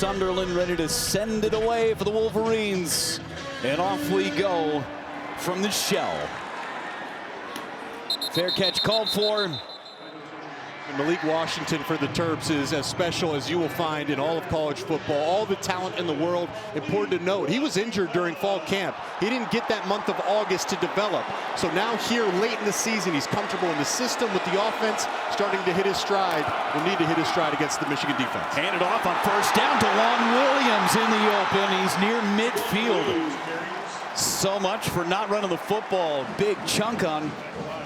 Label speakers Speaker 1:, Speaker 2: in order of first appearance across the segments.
Speaker 1: Sunderland, ready to send it away for the Wolverines. And off we go from the shell. Fair catch called for.
Speaker 2: Malik Washington for the Terps is as special as you will find in all of college football. All the talent in the world. Important to note, he was injured during fall camp. He didn't get that month of August to develop. So now here late in the season, he's comfortable in the system with the offense, starting to hit his stride. Will need to hit his stride against the Michigan defense.
Speaker 1: Handed off on first down to Juan Williams in the open. He's near midfield. So much for not running the football. Big chunk on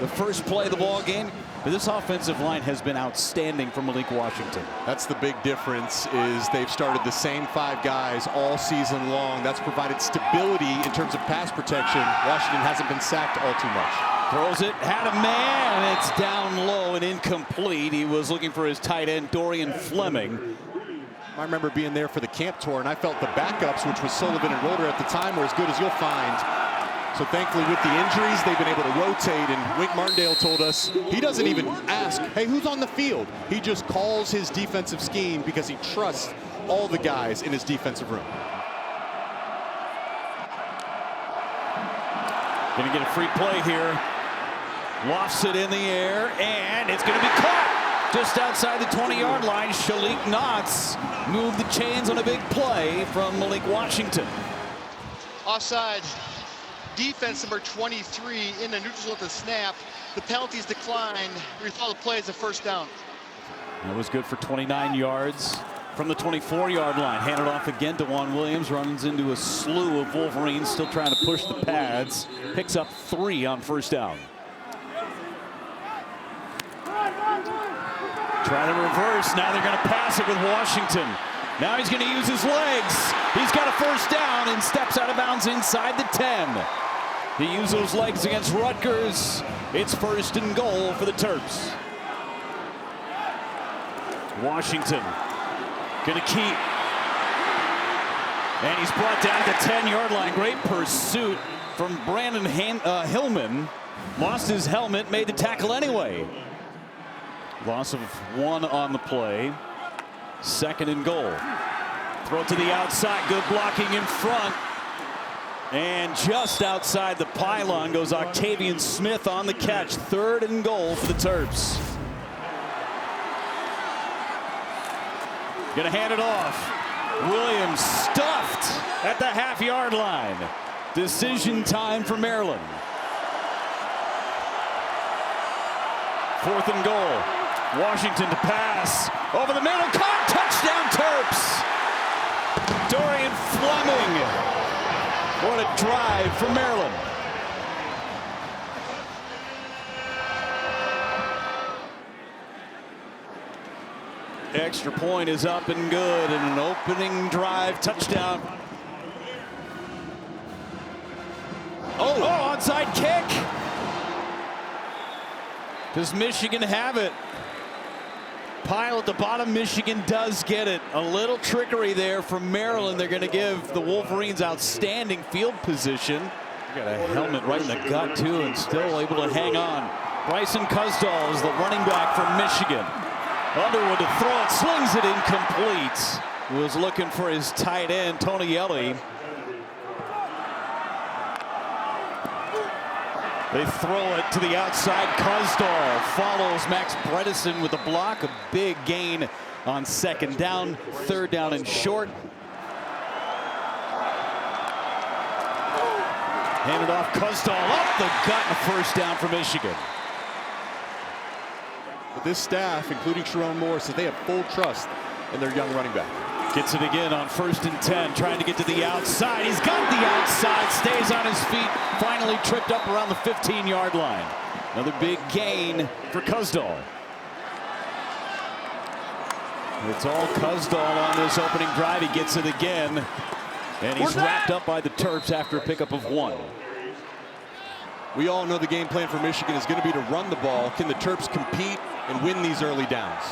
Speaker 1: the first play of the ball game. But this offensive line has been outstanding for Malik Washington.
Speaker 2: That's the big difference, is they've started the same 5 guys all season long. That's provided stability in terms of pass protection. Washington hasn't been sacked all too much.
Speaker 1: Throws it, had a man. It's down low and incomplete. He was looking for his tight end, Dorian Fleming.
Speaker 2: I remember being there for the camp tour, and I felt the backups, which was Sullivan and Roeder at the time, were as good as you'll find. So thankfully with the injuries, they've been able to rotate, and Wink Martindale told us he doesn't even ask, hey, who's on the field? He just calls his defensive scheme because he trusts all the guys in his defensive room.
Speaker 1: Gonna get a free play here. Lofts it in the air, and it's gonna be caught just outside the 20-yard line. Shalik Knotts moved the chains on a big play from Malik Washington.
Speaker 3: Offside. Defense number 23 in the neutral at the snap. The penalties declined. We thought the play as a first down.
Speaker 1: That was good for 29 yards from the 24-yard line. Handed off again to Juan Williams. Runs into a slew of Wolverines still trying to push the pads. Picks up 3 on first down. Trying to reverse. Now they're going to pass it with Washington. Now he's going to use his legs. He's got a first down and steps out of bounds inside the 10. He used those legs against Rutgers. It's first and goal for the Terps. Washington going to keep. And he's brought down at the 10-yard line. Great pursuit from Brandon Hillman. Lost his helmet, made the tackle anyway. Loss of 1 on the play. Second and goal. Throw it to the outside. Good blocking in front. And just outside the pylon goes Octavian Smith on the catch. Third and goal for the Terps. Gonna hand it off. Williams stuffed at the half-yard line. Decision time for Maryland. Fourth and goal. Washington to pass. Over the middle. Caught. Touchdown Terps. Dorian Fleming. What a drive for Maryland. Extra point is up and good, and an opening drive touchdown. Oh, onside kick. Does Michigan have it? Pile at the bottom. Michigan does get it. A little trickery there from Maryland. They're going to give the Wolverines outstanding field position. Got a helmet right in the gut too, and still able to hang on. Bryson Kuzdzal is the running back from Michigan. Underwood to throw it, slings it incomplete. Was looking for his tight end, Tonielli. They throw it to the outside. Kuzdzal follows Max Bredesen with a block. A big gain on second down. Third down and short. Handed off. Kuzdzal up the gut and a first down for Michigan.
Speaker 2: But this staff, including Sharon Moore, says they have full trust in their young running back.
Speaker 1: Gets it again on first and 10, trying to get to the outside. He's got the outside, stays on his feet, finally tripped up around the 15-yard line. Another big gain for Kuzdzal. It's all Kuzdzal on this opening drive. He gets it again, and he's wrapped up by the Terps after a pickup of 1.
Speaker 2: We all know the game plan for Michigan is going to be to run the ball. Can the Terps compete and win these early downs?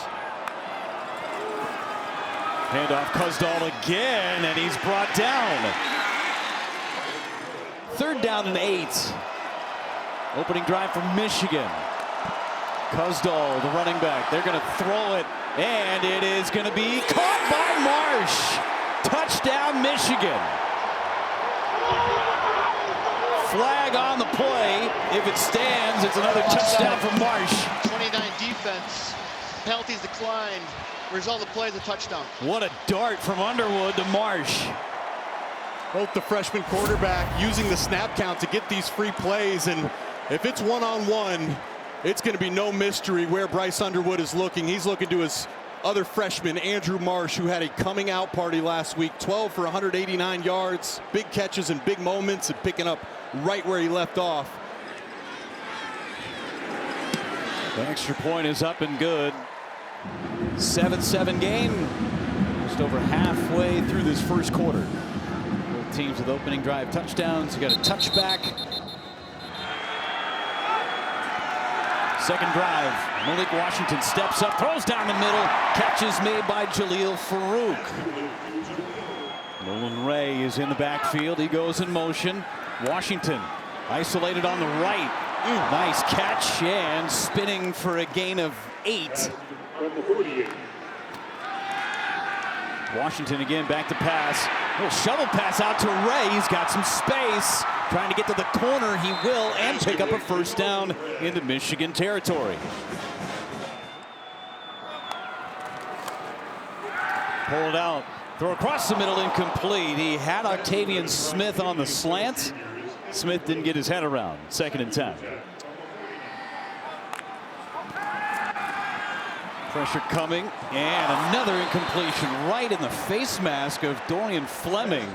Speaker 1: Handoff Kuzdzal again, and he's brought down. Third down and 8. Opening drive for Michigan. Kuzdzal, the running back. They're going to throw it, and it is going to be caught by Marsh. Touchdown, Michigan. Flag on the play. If it stands, it's another touchdown for Marsh.
Speaker 3: 29 defense. Penalties declined. Result of the play is a touchdown.
Speaker 1: What a dart from Underwood to Marsh.
Speaker 2: Both the freshman quarterback using the snap count to get these free plays, and if it's one-on-one, it's going to be no mystery where Bryce Underwood is looking. He's looking to his other freshman, Andrew Marsh, who had a coming out party last week. 12 for 189 yards, big catches and big moments, and picking up right where he left off.
Speaker 1: The extra point is up and good. 7-7 game. Just over halfway through this first quarter. Both teams with opening drive touchdowns. You got a touchback. Second drive. Malik Washington steps up, throws down the middle. Catches made by Jaleel Farouk. Nolan Ray is in the backfield. He goes in motion. Washington isolated on the right. Nice catch and spinning for a gain of 8. Washington again back to pass. Little shovel pass out to Ray. He's got some space. Trying to get to the corner. He will, and pick up a first down into Michigan territory. Pull it out. Throw across the middle, incomplete. He had Octavian Smith on the slant. Smith didn't get his head around. 2nd and 10. Pressure coming, and another incompletion right in the face mask of Dorian Fleming.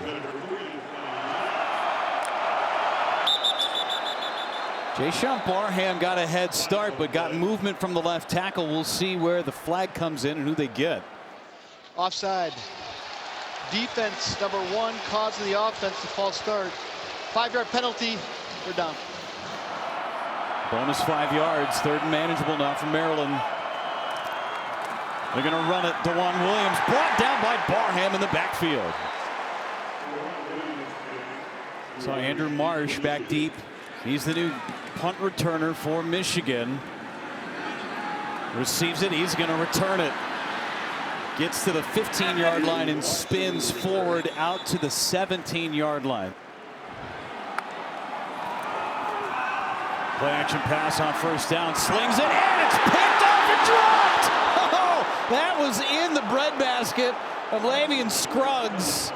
Speaker 1: Jayshawn Barham got a head start, but got movement from the left tackle. We'll see where the flag comes in and who they get.
Speaker 3: Offside. Defense number 1 causing the offense to false start. 5-yard penalty. We're down.
Speaker 1: Bonus 5 yards. 3rd and manageable now for Maryland. They're going to run it. DeJuan Williams brought down by Barham in the backfield. So Andrew Marsh back deep. He's the new punt returner for Michigan. Receives it. He's going to return it. Gets to the 15-yard line and spins forward out to the 17-yard line. Play action pass on first down. Slings it, and it's picked off and dropped. Oh, that was in the breadbasket of Lavian Scruggs.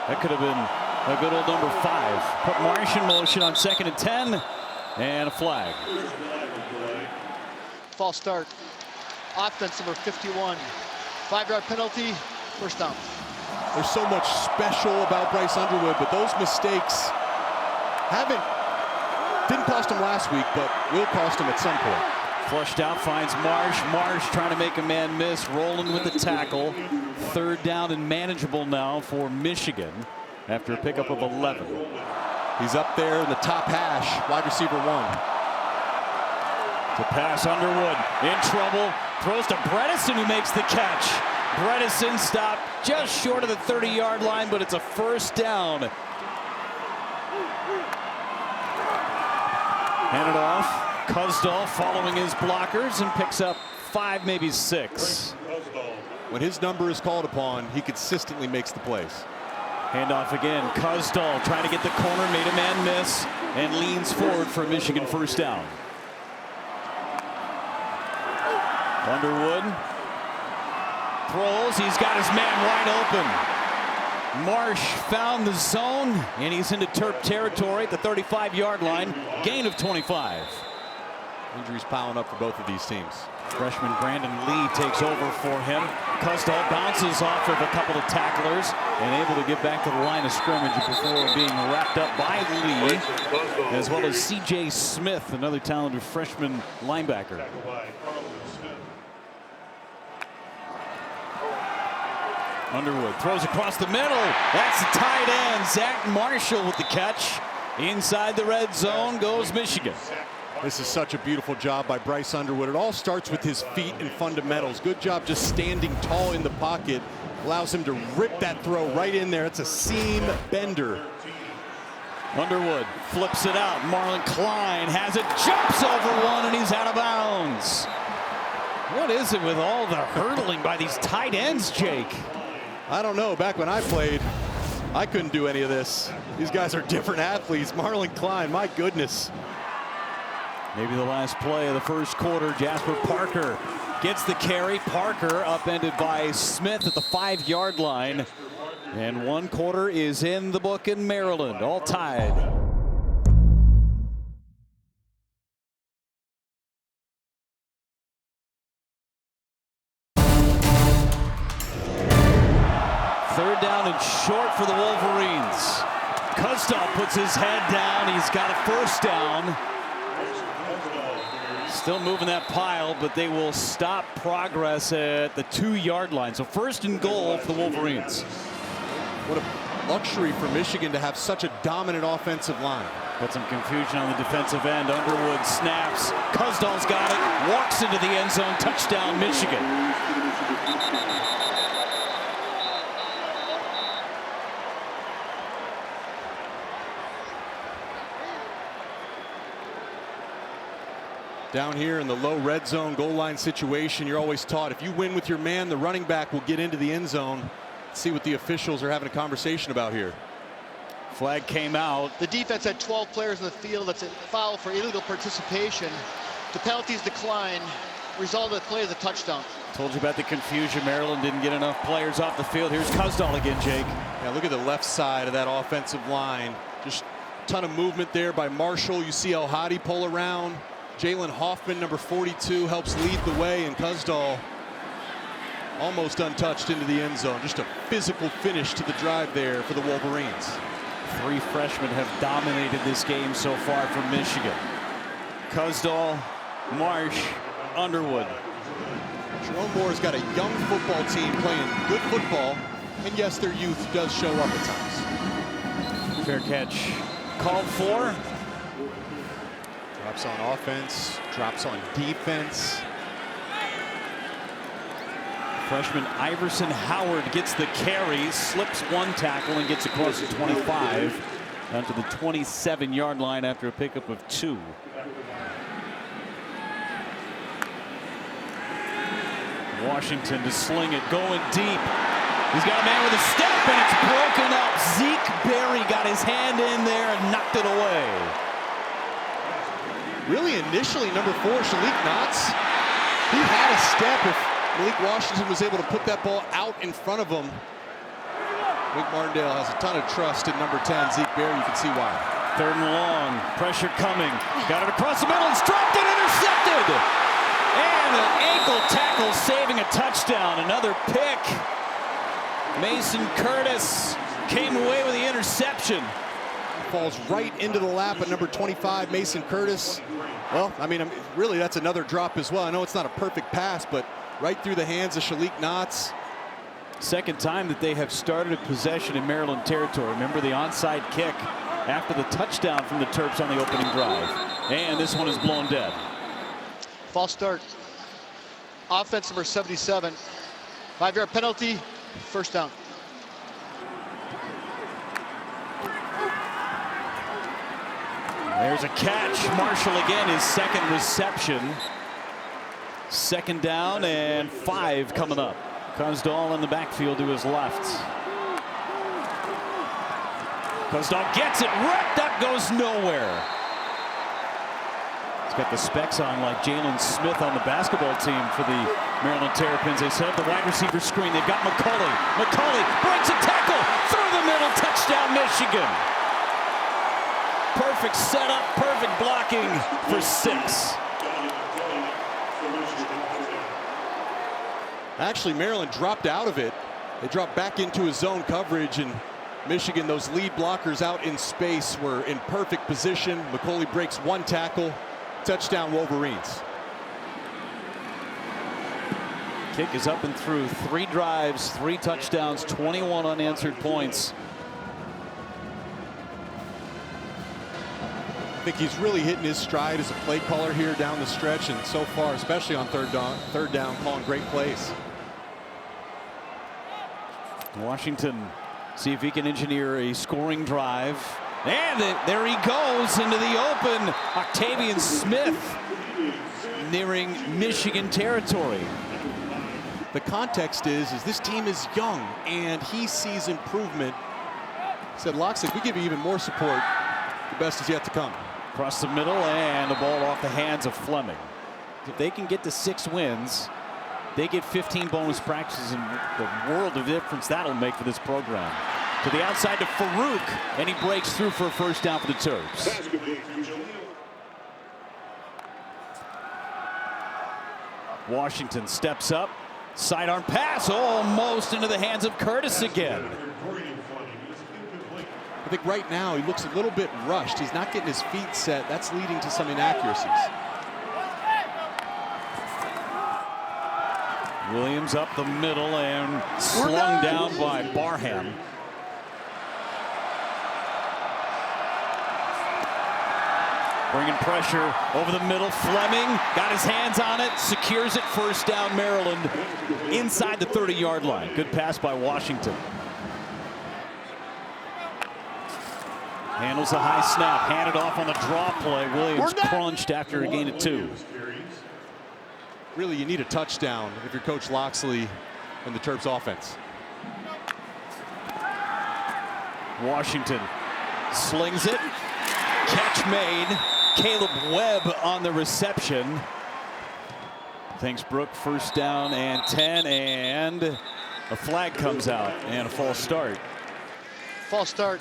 Speaker 1: That could have been a good old number 5. Put Marsh in motion on 2nd and 10, and a flag.
Speaker 3: False start. Offense number 51. 5-yard penalty. First down.
Speaker 2: There's so much special about Bryce Underwood, but those mistakes didn't cost him last week, but will cost him at some point.
Speaker 1: Flushed out, finds Marsh. Marsh trying to make a man miss, rolling with the tackle. 3rd down and manageable now for Michigan after a pickup of 11.
Speaker 2: He's up there in the top hash, wide receiver 1.
Speaker 1: To pass, Underwood in trouble. Throws to Bredesen, who makes the catch. Bredesen stopped just short of the 30-yard line, but it's a first down. Handed off. Kuzdzal following his blockers and picks up 5, maybe 6.
Speaker 2: When his number is called upon, he consistently makes the plays.
Speaker 1: Handoff again. Kuzdzal trying to get the corner, made a man miss, and leans forward for a Michigan first down. Underwood throws. He's got his man wide open. Marsh found the zone, and he's into Terp territory at the 35-yard line. Gain of 25.
Speaker 2: Injuries piling up for both of these teams.
Speaker 1: Freshman Brandon Lee takes over for him. Kuzdzal bounces off of a couple of tacklers and able to get back to the line of scrimmage before being wrapped up by Lee, as well as C.J. Smith, another talented freshman linebacker. Underwood throws across the middle. That's the tight end, Zach Marshall, with the catch. Inside the red zone goes Michigan.
Speaker 2: This is such a beautiful job by Bryce Underwood. It all starts with his feet and fundamentals. Good job just standing tall in the pocket. Allows him to rip that throw right in there. It's a seam bender.
Speaker 1: Underwood flips it out. Marlon Klein has it, jumps over one, and he's out of bounds. What is it with all the hurdling by these tight ends, Jake?
Speaker 2: I don't know. Back when I played, I couldn't do any of this. These guys are different athletes. Marlon Klein, my goodness.
Speaker 1: Maybe the last play of the first quarter. Jasper Parker gets the carry. Parker upended by Smith at the 5-yard line. And 1 quarter is in the book in Maryland, all tied. Third down and short for the Wolverines. Kuzdzal puts his head down. He's got a first down. Still moving that pile, but they will stop progress at the 2-yard line. So 1st and goal for the Wolverines.
Speaker 2: What a luxury for Michigan to have such a dominant offensive line.
Speaker 1: Got some confusion on the defensive end. Underwood snaps. Kuzdzal's got it. Walks into the end zone. Touchdown, Michigan.
Speaker 2: Down here in the low red zone goal line situation, you're always taught if you win with your man, the running back will get into the end zone. Let's see what the officials are having a conversation about here.
Speaker 1: Flag came out.
Speaker 3: The defense had 12 players in the field. That's a foul for illegal participation. The penalties decline. Result of the play is a touchdown.
Speaker 1: Told you about the confusion. Maryland didn't get enough players off the field. Here's Kuzdzal again, Jake.
Speaker 2: Yeah, look at the left side of that offensive line. Just a ton of movement there by Marshall. You see El Hadi pull around. Jalen Hoffman, number 42, helps lead the way, and Kuzdzal almost untouched into the end zone. Just a physical finish to the drive there for the Wolverines.
Speaker 1: 3 freshmen have dominated this game so far from Michigan. Kuzdzal, Marsh, Underwood.
Speaker 2: Jerome Moore's got a young football team playing good football, and yes, their youth does show up at times.
Speaker 1: Fair catch called for.
Speaker 2: Drops on offense, drops on defense.
Speaker 1: Freshman Iverson Howard gets the carry, slips 1 tackle and gets across the 25 down to the 27-yard line after a pickup of 2. Washington to sling it, going deep. He's got a man with a step, and it's broken up. Zeke Berry got his hand in there and knocked it away.
Speaker 2: Really, initially, number 4, Shalik Knotts, he had a step. If Malik Washington was able to put that ball out in front of him, Wink Martindale has a ton of trust in number 10, Zeke Berry. You can see why.
Speaker 1: 3rd and long, pressure coming. Got it across the middle, it's dropped and intercepted. And an ankle tackle saving a touchdown. Another pick. Mason Curtis came away with the interception.
Speaker 2: Falls right into the lap of number 25, Mason Curtis. Well, I mean, really, that's another drop as well. I know it's not a perfect pass, but right through the hands of Shalik Knotts.
Speaker 1: 2nd time that they have started a possession in Maryland territory. Remember the onside kick after the touchdown from the Terps on the opening drive. And this one is blown dead.
Speaker 3: False start. Offense number 77. 5-yard penalty. 1st down.
Speaker 1: There's a catch. Marshall again, his 2nd reception. 2nd down and 5 coming up. Kuzdzal in the backfield to his left. Kuzdzal gets it ripped up, goes nowhere. He's got the specs on like Jalen Smith on the basketball team for the Maryland Terrapins. They set up the wide receiver screen. They've got McCulley. McCulley breaks a tackle through the middle. Touchdown, Michigan. Perfect setup, perfect blocking for 6.
Speaker 2: Actually, Maryland dropped out of it. They dropped back into his zone coverage, and Michigan, those lead blockers out in space, were in perfect position. McCulley breaks 1 tackle. Touchdown, Wolverines.
Speaker 1: Kick is up and through. 3 drives, 3 touchdowns, 21 unanswered points.
Speaker 2: I think he's really hitting his stride as a play caller here down the stretch, and so far, especially on third down, calling great plays.
Speaker 1: Washington, see if he can engineer a scoring drive. And there he goes into the open. Octavian Smith nearing Michigan territory.
Speaker 2: The context is this team is young, and he sees improvement. He said, Loxley, if we give you even more support, the best is yet to come.
Speaker 1: Across the middle, and the ball off the hands of Fleming. If they can get to 6 wins, they get 15 bonus practices, and the world of difference that'll make for this program. To the outside to Farouk, and he breaks through for a first down for the Terps. Washington steps up. Sidearm pass, almost into the hands of Curtis again.
Speaker 2: I think right now he looks a little bit rushed. He's not getting his feet set. That's leading to some inaccuracies.
Speaker 1: Williams up the middle and slung down by Barham. Bringing pressure over the middle. Fleming got his hands on it, secures it, first down Maryland inside the 30-yard line. Good pass by Washington. Handles the high snap, handed off on the draw play. Williams crunched after a gain of 2.
Speaker 2: Really, you need a touchdown if you're Coach Loxley and the Terps offense.
Speaker 1: Washington slings it. Catch made. Caleb Webb on the reception. Thanks, Brooke. First down and 10, and a flag comes out and a false start.
Speaker 3: False start.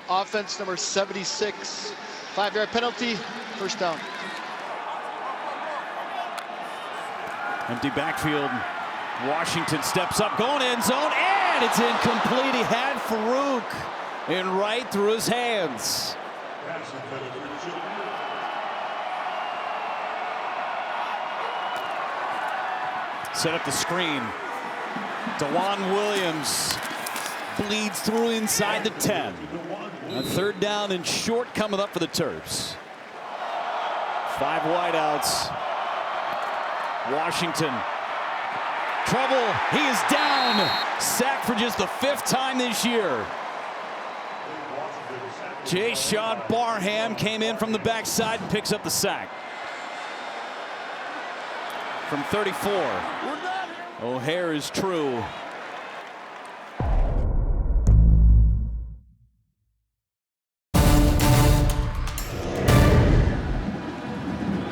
Speaker 3: Offense number 76. 5-yard penalty. First down.
Speaker 1: Empty backfield. Washington steps up, going end zone, and it's incomplete. He had Farouk and right through his hands. Set up the screen. DeJuan Williams bleeds through inside the 10. A third down and short coming up for the Terps. 5 wideouts. Washington. Trouble. He is down. Sacked for just the 5th time this year. Jayshon Barham came in from the backside and picks up the sack. From 34. O'Hare is true.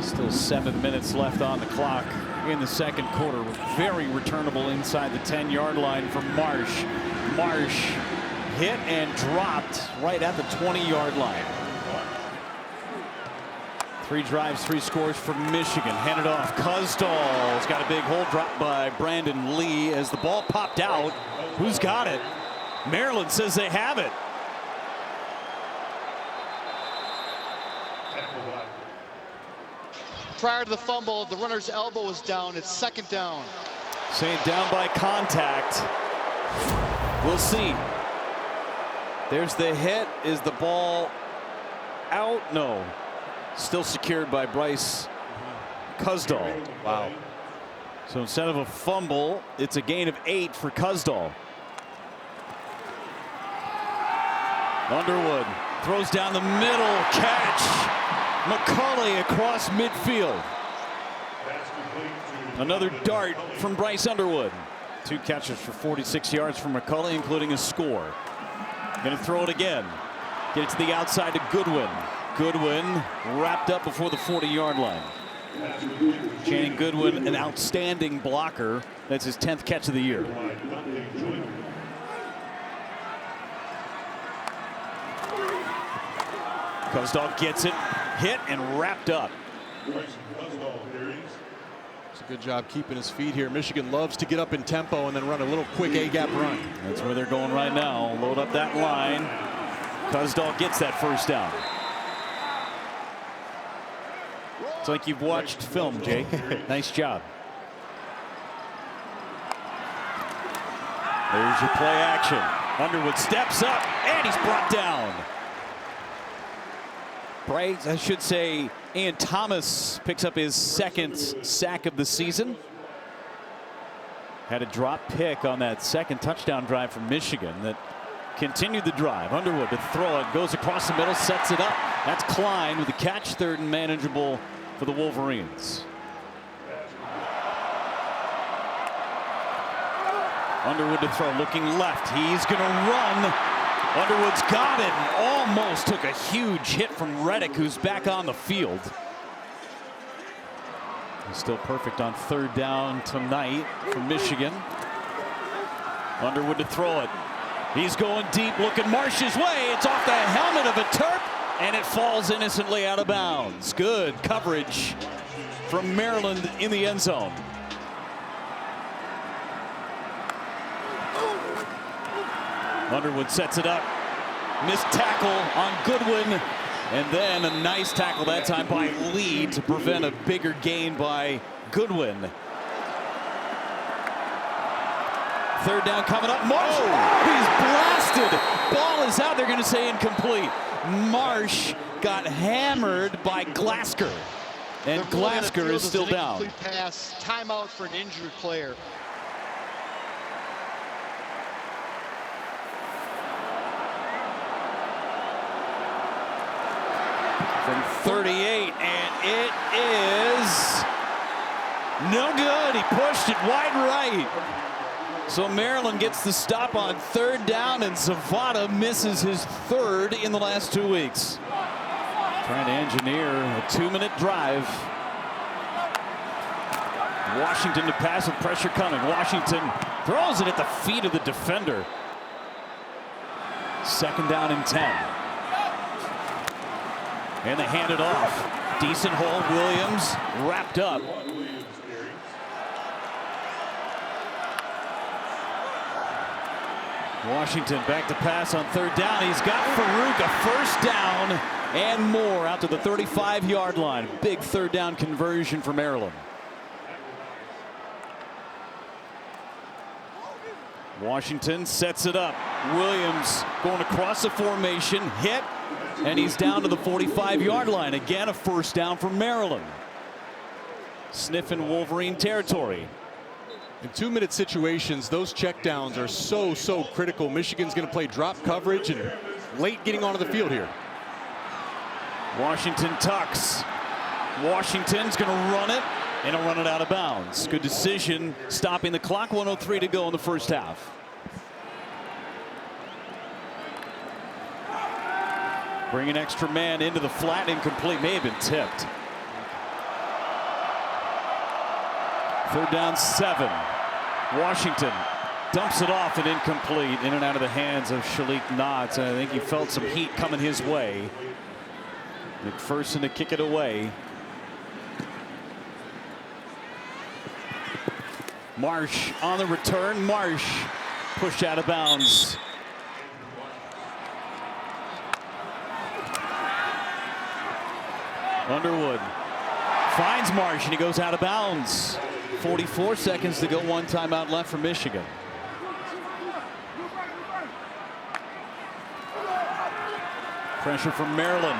Speaker 1: Still 7 minutes left on the clock in the second quarter. Very returnable inside the 10-yard line from Marsh. Marsh hit and dropped right at the 20-yard line. 3 drives, 3 scores for Michigan. Handed off. Kuzdzal's got a big hole dropped by Brandon Lee as the ball popped out. Who's got it? Maryland says they have it.
Speaker 3: Prior to the fumble, the runner's elbow was down. It's second down.
Speaker 1: Saying down by contact. We'll see. There's the hit. Is the ball out? No. Still secured by Bryson Kuzdzal.
Speaker 2: Wow.
Speaker 1: So instead of a fumble, it's a gain of 8 for Kuzdzal. Underwood throws down the middle. Catch. McCulley across midfield. Another dart from Bryce Underwood. 2 catches for 46 yards from McCulley, including a score. Gonna throw it again. Get it to the outside to Goodwin. Goodwin wrapped up before the 40-yard line. Channing Goodwin, an outstanding blocker. That's his 10th catch of the year. Kuzdzal gets it, hit and wrapped up.
Speaker 2: It's a good job keeping his feet here. Michigan loves to get up in tempo and then run a little quick A-gap run.
Speaker 1: That's where they're going right now. Load up that line. Kuzdzal gets that first down. It's like you've watched film, Jake. Nice job. There's your play action. Underwood steps up and he's brought down. Bryce, I should say, Ian Thomas picks up his 2nd sack of the season. Had a drop pick on that 2nd touchdown drive from Michigan that continued the drive. Underwood to throw it, goes across the middle, sets it up. That's Klein with the catch, 3rd and manageable for the Wolverines. Underwood to throw, looking left. He's going to run. Underwood's got it and almost took a huge hit from Reddick, who's back on the field. He's still perfect on third down tonight for Michigan. Underwood to throw it. He's going deep, looking Marsh's way. It's off the helmet of a Terp, and it falls innocently out of bounds. Good coverage from Maryland in the end zone. Underwood sets it up. Missed tackle on Goodwin. And then a nice tackle that time by Lee to prevent a bigger gain by Goodwin. Third down coming up. Marsh, he's blasted. Ball is out. They're going to say incomplete. Marsh got hammered by Glasker. And Glasker is still down.
Speaker 3: Pass, timeout for an injured player.
Speaker 1: From 38, and it is no good. He pushed it wide right. So Maryland gets the stop on third down, and Zavada misses his third in the last 2 weeks. Trying to engineer a 2-minute drive. Washington to pass with pressure coming. Washington throws it at the feet of the defender. Second down and 10. And they hand it off. Decent hole. Williams wrapped up. Washington back to pass on third down. He's got Farouk a first down and more out to the 35-yard line. Big third down conversion for Maryland. Washington sets it up. Williams going across the formation, hit, and he's down to the 45-yard line. Again, a first down for Maryland. Sniffing Wolverine territory.
Speaker 2: In 2-minute situations, those checkdowns are so critical. Michigan's going to play drop coverage and late getting onto the field here.
Speaker 1: Washington tucks. Washington's going to run it, and he'll run it out of bounds. Good decision, stopping the clock. 1:03 to go in the first half. Bring an extra man into the flat, incomplete. May have been tipped. Third down 7. Washington dumps it off and incomplete. In and out of the hands of Shalik Knotts. I think he felt some heat coming his way. McPherson to kick it away. Marsh on the return. Marsh pushed out of bounds. Underwood finds Marsh, and he goes out of bounds. 44 seconds to go. One timeout left for Michigan. Pressure from Maryland.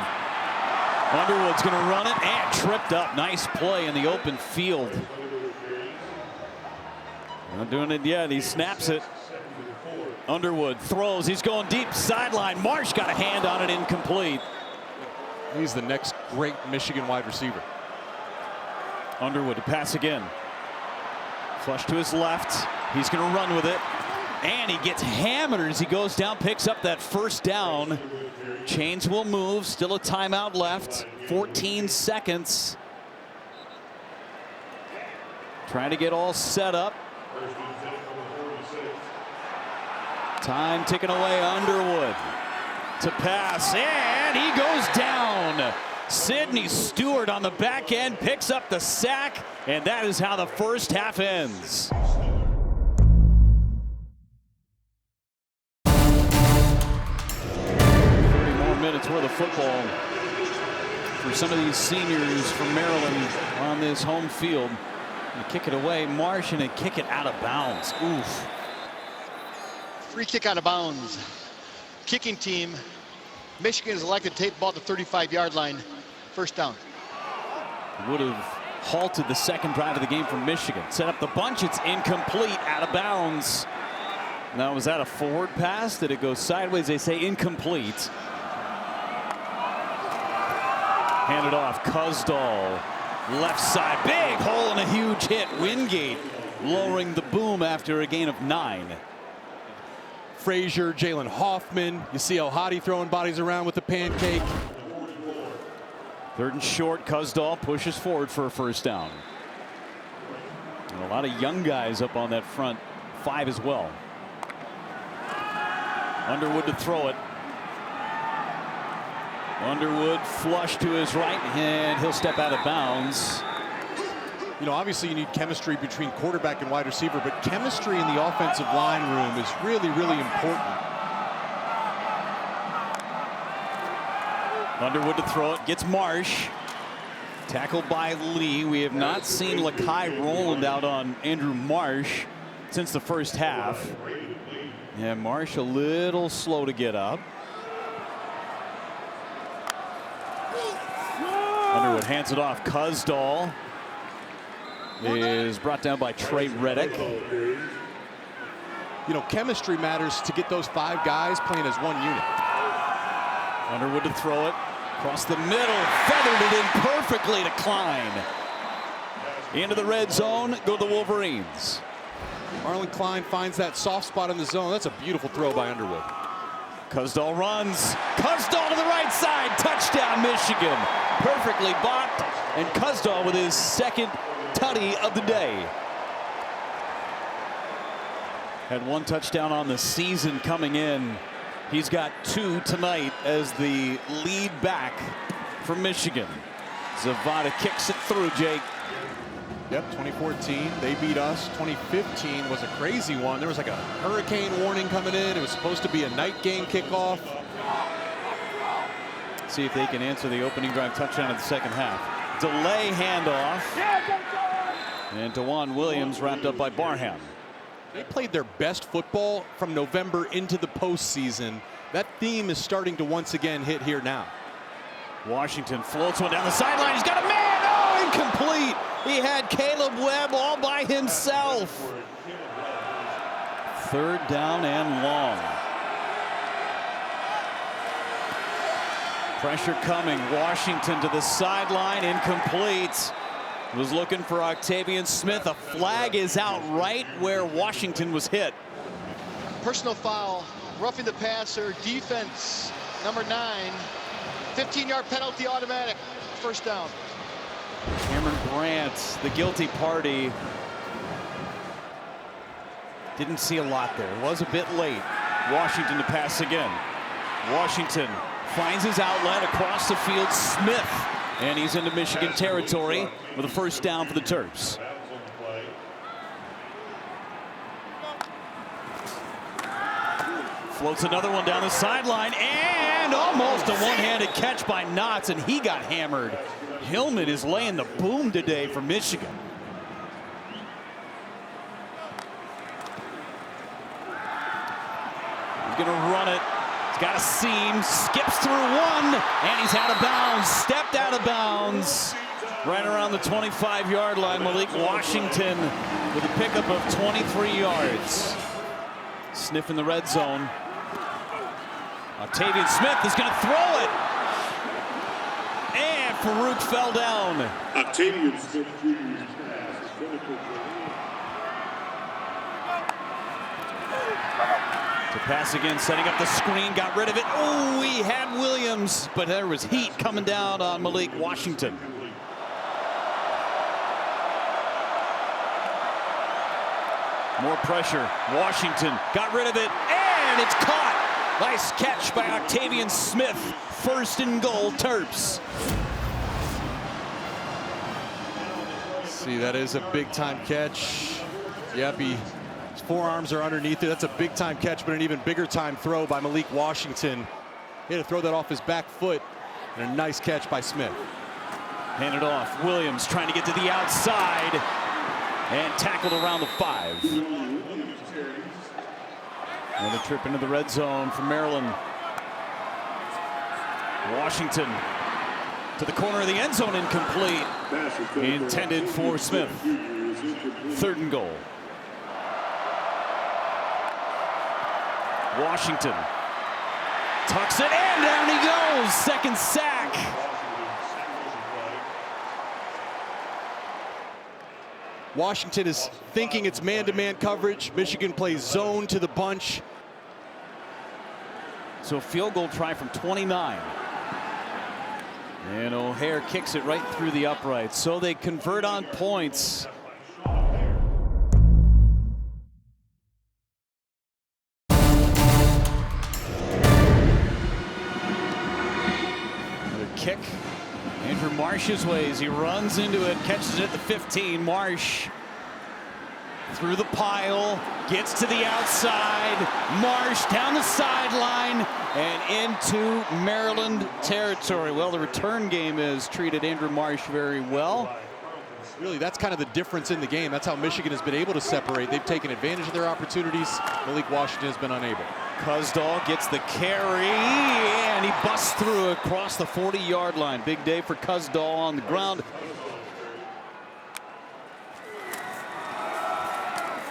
Speaker 1: Underwood's going to run it and tripped up. Nice play in the open field. Not doing it yet. He snaps it. Underwood throws. He's going deep sideline. Marsh got a hand on it, incomplete.
Speaker 2: He's the next great Michigan wide receiver.
Speaker 1: Underwood to pass again. Flush to his left. He's going to run with it. And he gets hammered as he goes down, picks up that first down. Chains will move. Still a timeout left. 14 seconds. Trying to get all set up. Time ticking away. Underwood to pass, and he goes down. Sidney Stewart on the back end picks up the sack, and that is how the first half ends. 30 more minutes worth of football for some of these seniors from Maryland on this home field. And kick it away, Marsh, and they kick it out of bounds. Oof.
Speaker 3: Free kick out of bounds. Kicking team. Michigan is elected to take the ball to the 35-yard line. First down.
Speaker 1: Would have halted the second drive of the game from Michigan. Set up the bunch. It's incomplete, out of bounds. Now, was that a forward pass? Did it go sideways? They say incomplete. Handed off. Kuzdzal, left side. Big hole and a huge hit. Wingate lowering the boom after a gain of 9.
Speaker 2: Frazier, Jalen Hoffman. You see El Hadi throwing bodies around with the pancake.
Speaker 1: 3rd and short. Kuzdzal pushes forward for a first down. And a lot of young guys up on that front 5 as well. Underwood to throw it. Underwood flush to his right, and he'll step out of bounds.
Speaker 2: You know, obviously you need chemistry between quarterback and wide receiver, but chemistry in the offensive line room is really, really important.
Speaker 1: Underwood to throw it, gets Marsh. Tackled by Lee. We have not seen Lakai Rowland out on Andrew Marsh since the first half. Yeah, Marsh a little slow to get up. Underwood hands it off. Kuzdzal is brought down by Trey Reddick.
Speaker 2: You know, chemistry matters to get those 5 guys playing as one unit.
Speaker 1: Underwood to throw it. Across the middle. Feathered it in perfectly to Klein. Into the red zone go the Wolverines.
Speaker 2: Marlon Klein finds that soft spot in the zone. That's a beautiful throw by Underwood.
Speaker 1: Kuzdzal runs. Kuzdzal to the right side. Touchdown, Michigan. Perfectly blocked. And Kuzdzal with his 2nd tutty of the day. Had 1 touchdown on the season coming in. He's got 2 tonight as the lead back for Michigan. Zavada kicks it through, Jake.
Speaker 2: Yep, 2014, they beat us. 2015 was a crazy one. There was like a hurricane warning coming in. It was supposed to be a night game kickoff.
Speaker 1: See if they can answer the opening drive touchdown in the 2nd half. Delay handoff. And DeJuan Williams wrapped up by Barham.
Speaker 2: They played their best football from November into the postseason. That theme is starting to once again hit here now.
Speaker 1: Washington floats one down the sideline. He's got a man. Oh, incomplete. He had Caleb Webb all by himself. 3rd down and long. Pressure coming. Washington to the sideline. Incomplete. Was looking for Octavian Smith. A flag is out right where Washington was hit.
Speaker 3: Personal foul, roughing the passer, defense, number 9. 15-yard penalty automatic, first down.
Speaker 1: Cameron Brandt, the guilty party. Didn't see a lot there. Was a bit late. Washington to pass again. Washington finds his outlet across the field. Smith. And he's into Michigan territory with a first down for the Terps. Floats another one down the sideline and almost a one-handed catch by Knotts, and he got hammered. Hillman is laying the boom today for Michigan. He's going to run it. He's got a seam, skips through one, and he's out of bounds, stepped out of bounds. Right around the 25-yard line, Malik Washington with a pickup of 23 yards. Sniff in the red zone. Octavian Smith is going to throw it. And Farouk fell down.
Speaker 4: Octavian Smith
Speaker 1: to pass again, setting up the screen, got rid of it. Oh, he had Williams, but there was heat coming down on Malik Washington. More pressure. Washington got rid of it, and it's caught. Nice catch by Octavian Smith. 1st and goal, Terps.
Speaker 2: See, that is a big-time catch. Yep, his forearms are underneath it. That's a big-time catch, but an even bigger-time throw by Malik Washington. He had to throw that off his back foot, and a nice catch by Smith.
Speaker 1: Handed off. Williams trying to get to the outside, and tackled around the 5. Another trip into the red zone for Maryland. Washington to the corner of the end zone, incomplete. Intended for Smith. 3rd and goal. Washington tucks it, and down he goes. 2nd sack.
Speaker 2: Washington is thinking it's man-to-man coverage. Michigan plays zone to the bunch.
Speaker 1: So field goal try from 29. And O'Hare kicks it right through the uprights. So they convert on points. Another kick. Andrew Marsh's ways. He runs into it, catches it at the 15. Marsh through the pile, gets to the outside. Marsh down the sideline and into Maryland territory. Well, the return game has treated Andrew Marsh very well.
Speaker 2: Really, that's kind of the difference in the game. That's how Michigan has been able to separate. They've taken advantage of their opportunities. Malik Washington has been unable.
Speaker 1: Kuzdzal gets the carry, and he busts through across the 40-yard line. Big day for Kuzdzal on the ground.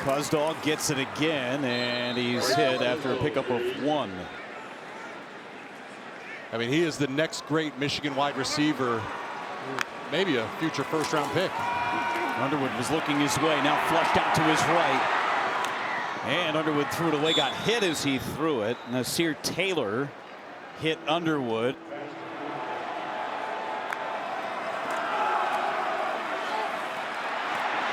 Speaker 1: Kuzdzal gets it again, and he's hit after a pickup of 1.
Speaker 2: I mean, he is the next great Michigan wide receiver, maybe a future first-round pick.
Speaker 1: Underwood was looking his way, now flushed out to his right. And Underwood threw it away, got hit as he threw it. Nasir Taylor hit Underwood.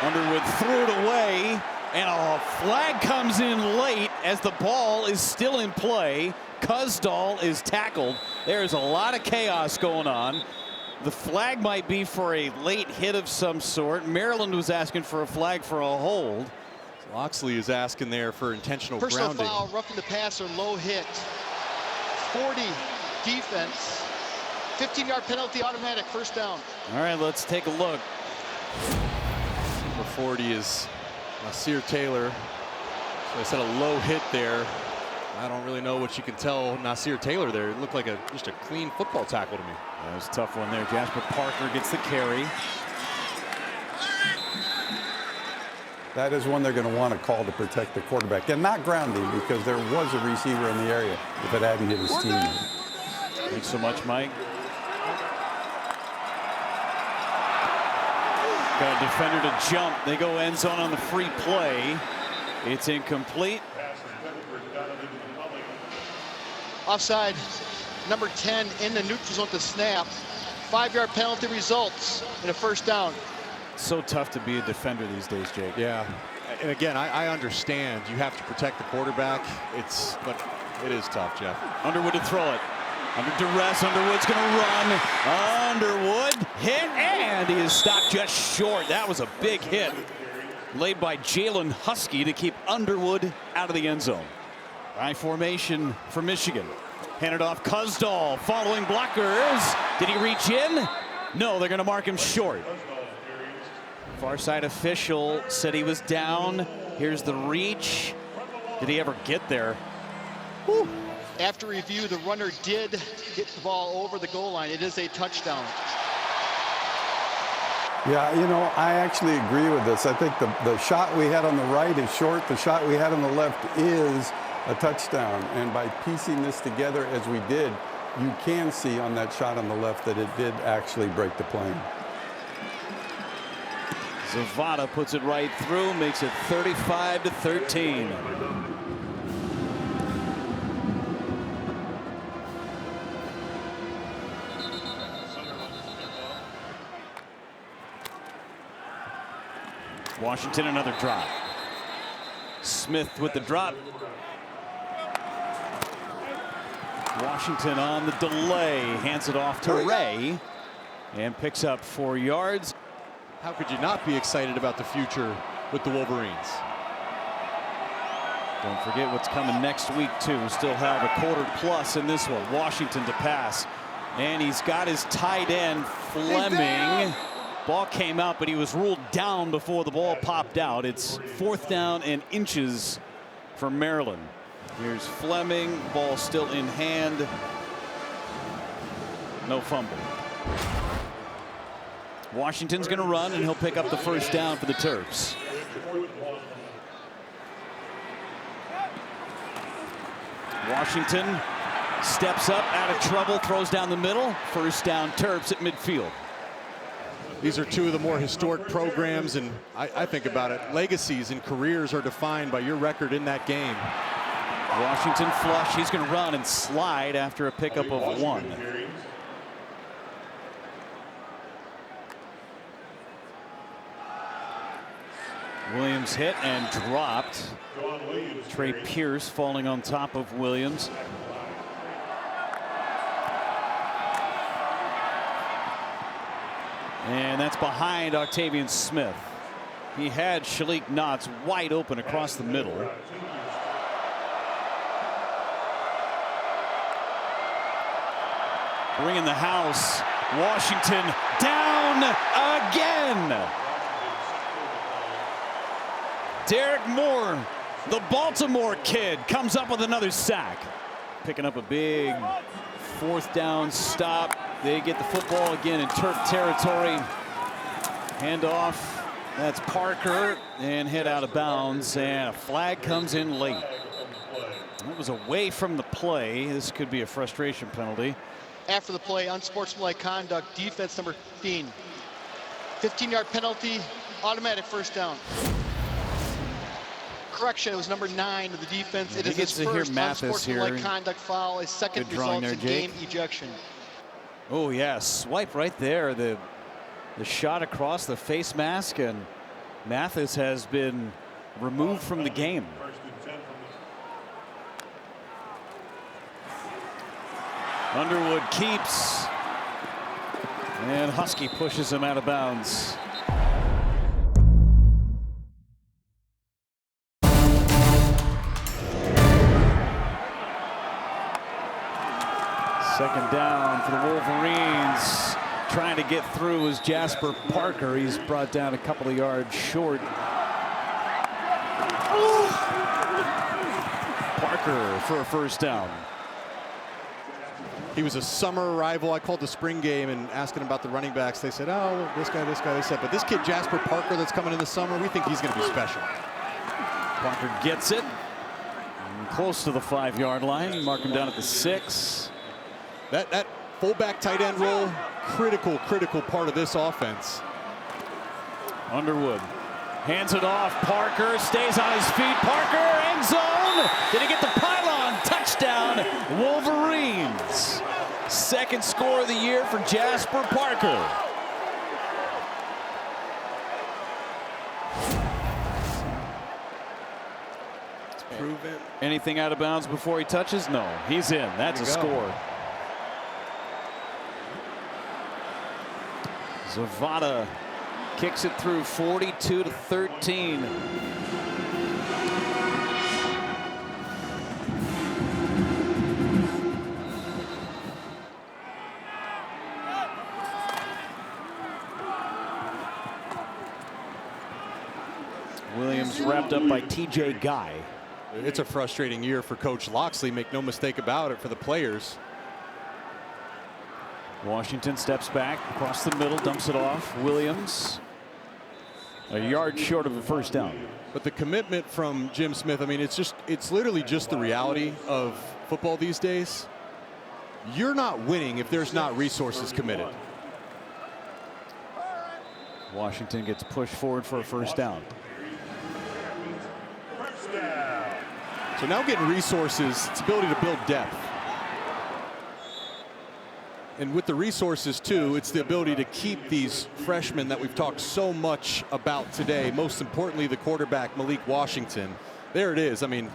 Speaker 1: Underwood threw it away, and a flag comes in late as the ball is still in play. Kuzdzal is tackled. There's a lot of chaos going on. The flag might be for a late hit of some sort. Maryland was asking for a flag for a hold.
Speaker 2: Loxley is asking there for intentional
Speaker 3: Personal
Speaker 2: grounding.
Speaker 3: foul, roughing the passer, low hit. 40 defense. 15-yard penalty, automatic, first down.
Speaker 1: All right, let's take a look.
Speaker 2: Number 40 is Nasir Taylor. So I said a low hit there. I don't really know what you can tell Nasir Taylor there. It looked like just a clean football tackle to me.
Speaker 1: That was a tough one there. Jasper Parker gets the carry.
Speaker 4: That is one they're going to want to call to protect the quarterback. And not grounding, because there was a receiver in the area if it hadn't hit his teammate.
Speaker 1: Thanks so much, Mike. Got a defender to jump. They go end zone on the free play. It's incomplete.
Speaker 3: Offside, number 10 in the neutral zone to snap. 5-yard penalty results in a first down.
Speaker 1: So tough to be a defender these days, Jake.
Speaker 2: Yeah, and again, I understand you have to protect the quarterback. But it is tough, Jeff.
Speaker 1: Underwood to throw it. Under duress, Underwood's going to run. Underwood hit, and he is stopped just short. That was a big hit laid by Jalen Husky to keep Underwood out of the end zone. High formation for Michigan. Handed off Kuzdzal, following blockers. Did he reach in? No, they're going to mark him short. Far side official said he was down. Here's the reach. Did he ever get there?
Speaker 3: Whew. After review, the runner did get the ball over the goal line. It is a touchdown.
Speaker 4: Yeah, you know, I actually agree with this. I think the shot we had on the right is short. The shot we had on the left is a touchdown. And by piecing this together as we did, you can see on that shot on the left that it did actually break the plane.
Speaker 1: Zavada puts it right through, makes it 35-13. Washington, another drop. Smith with the drop. Washington on the delay, hands it off to Ray and picks up 4 yards.
Speaker 2: How could you not be excited about the future with the Wolverines?
Speaker 1: Don't forget what's coming next week, too. Still have a quarter plus in this one. Washington to pass. And he's got his tight end, Fleming. Ball came out, but he was ruled down before the ball popped out. It's 4th down and inches for Maryland. Here's Fleming. Ball still in hand. No fumble. Washington's going to run, and he'll pick up the first down for the Terps. Washington steps up out of trouble, throws down the middle. First down, Terps at midfield.
Speaker 2: These are two of the more historic programs, and I think about it, legacies and careers are defined by your record in that game.
Speaker 1: Washington flush. He's going to run and slide after a pickup of 1. Williams hit and dropped. Trey Pierce falling on top of Williams. And that's behind Octavian Smith. He had Shalik Knotts wide open across the middle. Bringing the house. Washington down again. Derek Moore, the Baltimore kid, comes up with another sack. Picking up a big 4th down stop. They get the football again in Terp territory. Handoff. That's Parker, and hit out of bounds, and a flag comes in late. It was away from the play. This could be a frustration penalty.
Speaker 3: After the play, unsportsmanlike conduct, defense number 15. 15-yard penalty, automatic 1st down. Correction, it was number 9 of the defense. It is his first unsportsmanlike conduct foul. His second results in game ejection.
Speaker 1: Oh yeah, swipe right there. The shot across the face mask, and Mathis has been removed from the game. Underwood keeps, and Husky pushes him out of bounds. Second down for the Wolverines. Trying to get through is Jasper Parker. He's brought down a couple of yards short. Parker for a 1st down.
Speaker 2: He was a summer arrival. I called the spring game and asking about the running backs. They said, oh, this guy, they said. But this kid, Jasper Parker, that's coming in the summer, we think he's going to be special.
Speaker 1: Parker gets it. Close to the 5-yard line. Mark him down at the 6.
Speaker 2: That fullback tight end role, critical part of this offense.
Speaker 1: Underwood hands it off. Parker stays on his feet. Parker, end zone. Did he get the pylon? Touchdown, Wolverines. 2nd score of the year for Jasper Parker.
Speaker 2: Prove it.
Speaker 1: Anything out of bounds before he touches? No, he's in. That's a score. Zavada kicks it through 42-13. Williams wrapped up by TJ Guy.
Speaker 2: It's a frustrating year for Coach Loxley, make no mistake about it, for the players.
Speaker 1: Washington steps back across the middle, dumps it off. Williams a yard short of a 1st down.
Speaker 2: But the commitment from Jim Smith, I mean, it's literally just the reality of football these days. You're not winning if there's not resources committed.
Speaker 1: Washington gets pushed forward for a 1st down.
Speaker 2: So now getting resources, its ability to build depth. And with the resources too, it's the ability to keep these freshmen that we've talked so much about today, most importantly the quarterback Malik Washington. There it is. I mean,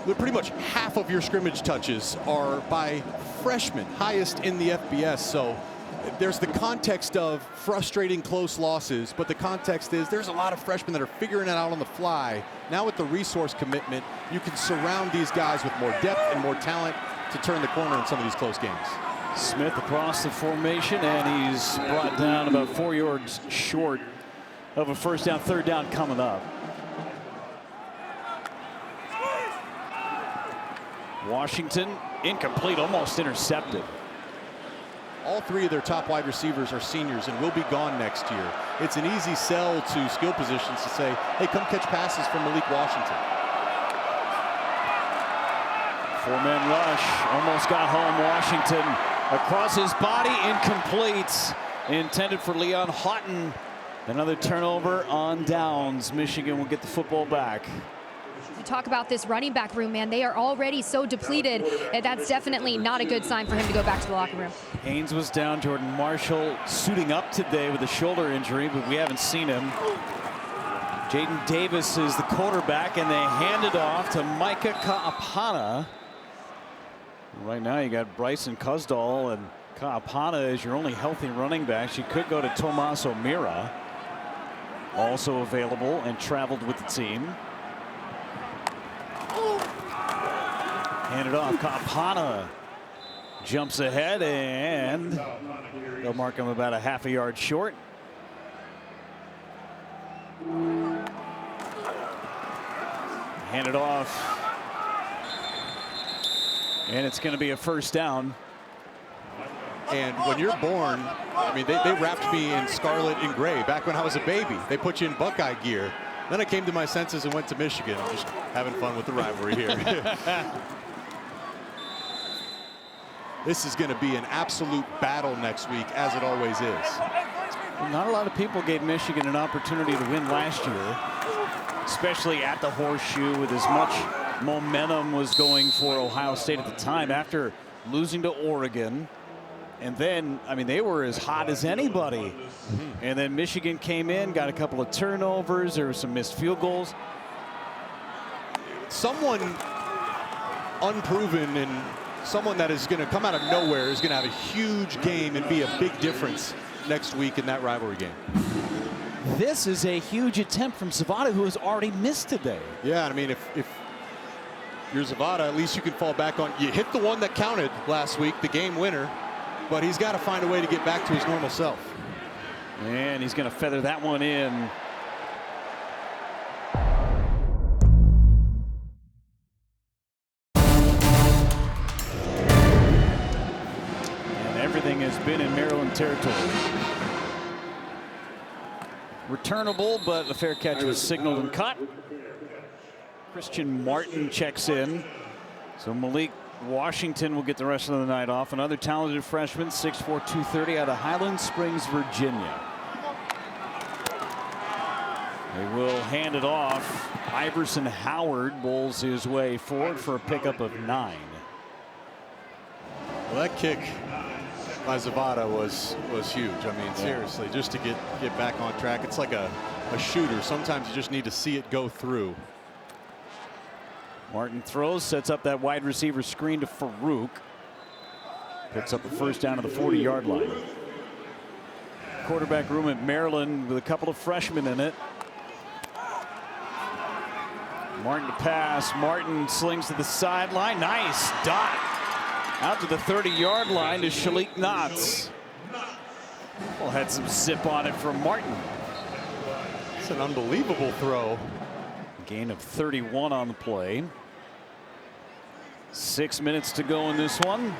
Speaker 2: pretty much half of your scrimmage touches are by freshmen, highest in the FBS. So there's the context of frustrating close losses, but the context is there's a lot of freshmen that are figuring it out on the fly. Now with the resource commitment, you can surround these guys with more depth and more talent to turn the corner in some of these close games.
Speaker 1: Smith across the formation, and he's brought down about 4 yards short of a 1st down. 3rd down coming up. Washington incomplete, almost intercepted.
Speaker 2: All 3 of their top wide receivers are seniors and will be gone next year. It's an easy sell to skill positions to say, hey, come catch passes from Malik Washington.
Speaker 1: 4-man rush, almost got home. Washington across his body, incomplete. intended for Leon Houghton. Another turnover on downs. Michigan will get the football back.
Speaker 5: You talk about this running back room, man. They are already so depleted. And that's definitely not a good sign for him to go back to the locker room.
Speaker 1: Haynes was down. Jordan Marshall suiting up today with a shoulder injury, but we haven't seen him. Jaden Davis is the quarterback, and they hand it off to Micah Kaapana. Right now you got Bryson Kuzdzal, and Kaapana is your only healthy running back. She could go to Tomas O'Meara, also available and traveled with the team. Hand it off. Kaapana jumps ahead, and they'll mark him about a half a yard short. Hand it off. And it's going to be a first down.
Speaker 2: And when you're born, I mean, they wrapped me in scarlet and gray back when I was a baby. They put you in Buckeye gear. Then I came to my senses and went to Michigan. I'm just having fun with the rivalry here. This is going to be an absolute battle next week, as it always is.
Speaker 1: Not a lot of people gave Michigan an opportunity to win last year, especially at the Horseshoe, with as much momentum was going for Ohio State at the time after losing to Oregon. And then, I mean, they were as hot as anybody. And then Michigan came in, got a couple of turnovers. There were some missed field goals.
Speaker 2: Someone unproven and someone that is going to come out of nowhere is going to have a huge game and be a big difference next week in that rivalry game.
Speaker 1: This is a huge attempt from Zavada, who has already missed today.
Speaker 2: Yeah, I mean, if you're Zavada, at least you can fall back on. You hit the one that counted last week, the game winner, but he's got to find a way to get back to his normal self.
Speaker 1: And he's going to feather that one in. And everything has been in Maryland territory. Returnable, but a fair catch was signaled and caught. Christian Martin checks in. So Malik Washington will get the rest of the night off. Another talented freshman, 6'4", 230 out of Highland Springs, Virginia. They will hand it off. Iverson Howard bowls his way forward for a pickup of 9.
Speaker 2: Well, that kick by Zavada was huge. I mean, seriously, just to get back on track. It's like a shooter. Sometimes you just need to see it go through.
Speaker 1: Martin throws, sets up that wide receiver screen to Farouk. Picks up a first down to the 40-yard line. Quarterback room at Maryland with a couple of freshmen in it. Martin to pass. Martin slings to the sideline. Nice dot. Out to the 30-yard line to Shalik Knotts. Well, had some zip on it from Martin.
Speaker 2: It's an unbelievable throw.
Speaker 1: Gain of 31 on the play. 6 minutes to go in this one.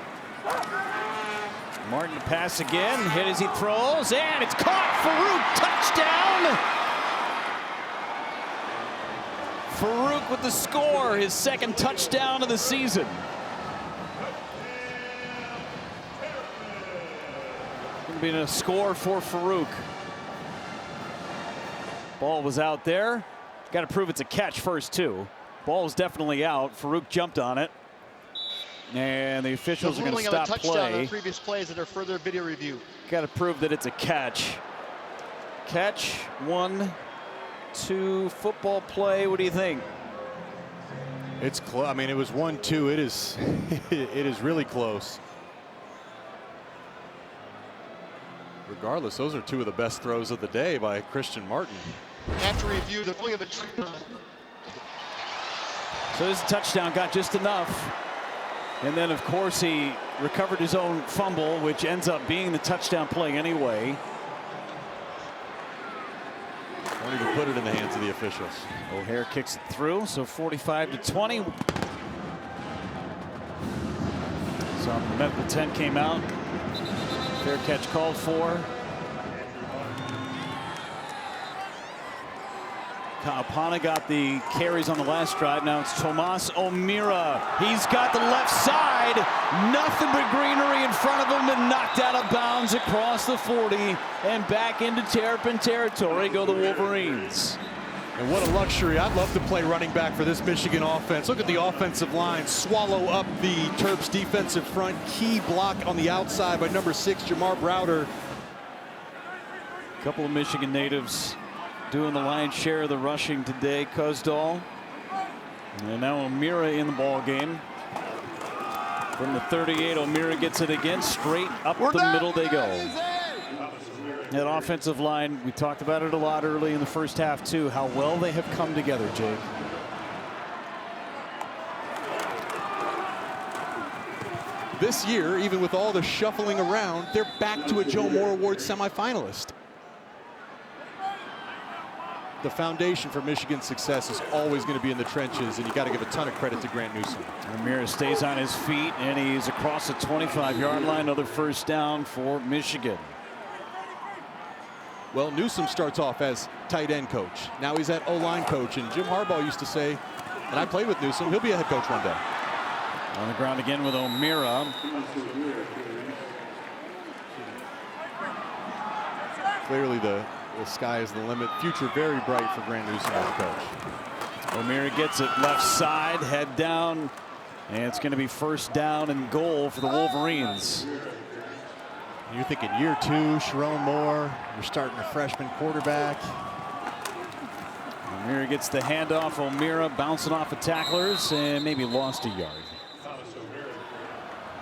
Speaker 1: Martin to pass again. Hit as he throws, and it's caught. Farouk, touchdown. Farouk with the score, his second touchdown of the season. Going to be a score for Farouk. Ball was out there. Got to prove it's a catch first, too. Ball is definitely out. Farouk jumped on it. And the officials are going to stop play.
Speaker 3: On the previous plays that are further video review.
Speaker 1: Got to prove that it's a catch. Catch, 1, 2, football play. What do you think?
Speaker 2: It's close. I mean, it was 1-2. It is, it is really close. Regardless, those are two of the best throws of the day by Christian Martin.
Speaker 3: After review, the only of it.
Speaker 1: So this touchdown got just enough. And then, of course, he recovered his own fumble, which ends up being the touchdown play anyway.
Speaker 2: Won't even put it in the hands of the officials.
Speaker 1: O'Hare kicks it through, so 45-20. So medical 10 came out. Fair catch called for. Kaapana got the carries on the last drive. Now it's Tomas O'Meara. He's got the left side. Nothing but greenery in front of him, and knocked out of bounds across the 40 and back into Terrapin territory go the Wolverines.
Speaker 2: And what a luxury. I'd love to play running back for this Michigan offense. Look at the offensive line swallow up the Terps defensive front. Key block on the outside by number 6, Jamar Browder.
Speaker 1: A couple of Michigan natives doing the lion's share of the rushing today. Kuzdzal. And now O'Meara in the ball game. From the 38, O'Meara gets it again. Straight up the middle they go. That offensive line, we talked about it a lot early in the first half too, how well they have come together, Jake.
Speaker 2: This year, even with all the shuffling around, they're back to a Joe Moore Award semifinalist. The foundation for Michigan's success is always going to be in the trenches, and you got to give a ton of credit to Grant Newsome.
Speaker 1: O'Meara stays on his feet, and he's across the 25-yard line. Another first down for Michigan.
Speaker 2: Well, Newsome starts off as tight end coach. Now he's at O-line coach, and Jim Harbaugh used to say, and I played with Newsome, he'll be a head coach one day.
Speaker 1: On the ground again with O'Meara.
Speaker 2: Clearly the sky is the limit. Future very bright for Grant Newsome as coach.
Speaker 1: O'Meara gets it left side, head down, and it's going to be first down and goal for the Wolverines.
Speaker 2: You're thinking year 2, Sharon Moore. You're starting a freshman quarterback.
Speaker 1: O'Meara gets the handoff. O'Meara bouncing off of tacklers and maybe lost a yard.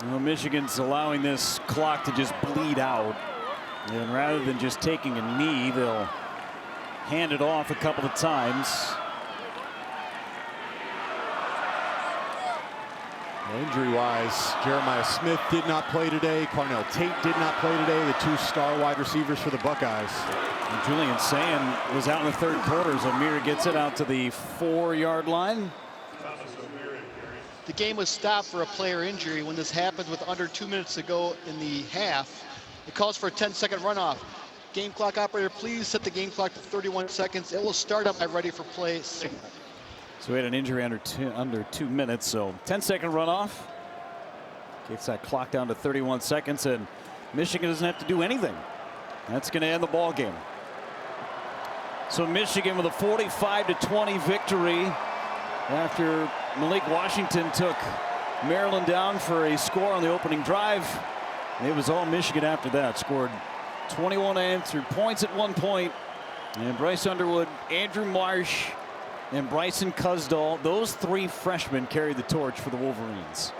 Speaker 1: Well, Michigan's allowing this clock to just bleed out. And rather than just taking a knee, they'll hand it off a couple of times.
Speaker 2: Injury-wise, Jeremiah Smith did not play today. Carnell Tate did not play today, the 2 star wide receivers for the Buckeyes.
Speaker 1: And Julian Sand was out in the third quarter. So O'Meara gets it out to the 4-yard line.
Speaker 3: The game was stopped for a player injury. When this happens with under 2 minutes to go in the half, it calls for a 10-second runoff. Game clock operator, please set the game clock to 31 seconds. It will start up by ready for play signal.
Speaker 1: So we had an injury under 2 minutes, so 10-second runoff. Gets that clock down to 31 seconds, and Michigan doesn't have to do anything. That's going to end the ball game. So Michigan with a 45-20 victory after Malik Washington took Maryland down for a score on the opening drive. It was all Michigan after that. Scored 21 unanswered points at one point. And Bryce Underwood, Andrew Marsh, and Bryson Kuzdzal, those 3 freshmen carried the torch for the Wolverines.